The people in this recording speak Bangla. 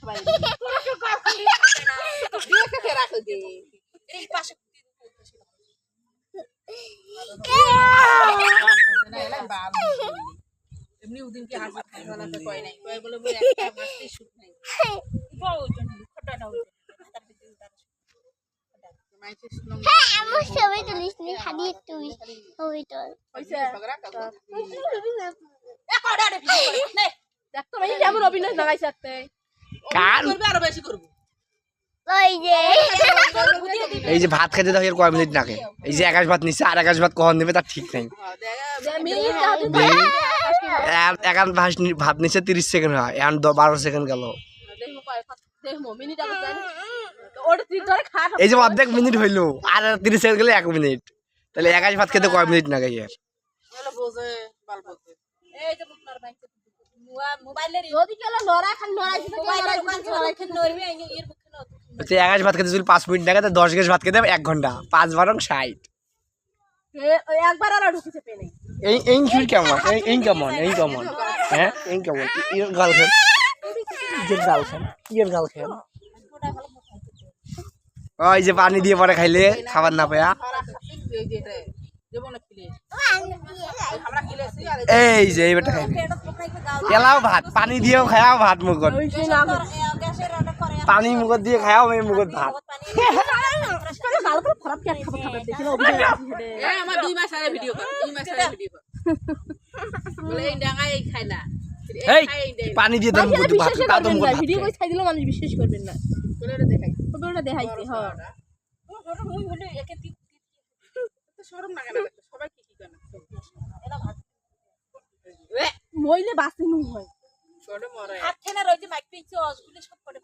সবাই তোরা কেউ কাজ করি না দিয়ে কে রাখো দে এই পাশে না এলা বাল এমনি ওদিন কি হাসি খাইওয়ালা তো কই নাই কই বলে বলে একটা মাছই শুট নাই বাও খটাটা তার ভিতরে তার মাইছে শুনো আমি সবাই তুলিস নি খালি তুই ওই তো কইছে ঝগড়া কর এ কড়াড়ে ভিডিও করে নে দেখ তো ভাই কেমন অভিনয় লাগাইছ আতে কার করবে আরো বেশি করব ওই যে এই যে ভাত খেতে দেখো কয় মিনিট নাকে এই যে একাশ ভাত নিচ্ছে আর একাশ ভাত কখন দেবে তার ঠিক নাই একাশ ভাত নিচ্ছে 30 সেকেন্ড হয় এখন 12 সেকেন্ড গেল এই যে অর্ধেক মিনিট হইলো আর 30 সেকেন্ড গেলে 1 মিনিট তাহলে একাশ ভাত খেতে কয় মিনিট নাকে ইয়ার একাশ ভাত খেতে যদি 5 মিনিট লাগে তো 10 গ্যাস ভাত খেতে 1 ঘন্টা 5 বারং 60 একবার আর ঢুকেছে পেনে এই শুট কেমন এই কেমন হ্যাঁ এই কেমন ইয়ের গার্লফ্রেন্ড ওই যে পানি দিয়ে পরে খাইলে খাবার না পায়া এই যে এইবারটা খাইবে এলাও ভাত পানি দিয়েও খায়াও ভাত মুগত পানি মুগত দিয়ে খায়াও এই মুগত ভাত আমার 2 মাস আগে ভিডিও কর 2 মাস আগে ভিডিও কর বলে এই ডাঙাই খাই না এই পানি দিয়ে দেন মুগত ভাত তা তো মুগত ভিডিও কই খাই দিলো মানুষ বিশ্বাস করবেন না তোরে দেখাই তোরে দেখাইছি হ্যাঁ মুই বলে একে তো শরম না কেন সবাই কি করে এলা ভাত মইলে বাসি নুই হয় ছোট মরে হাত খেনা রইতে মাইক পিছে অসগুলি সব করে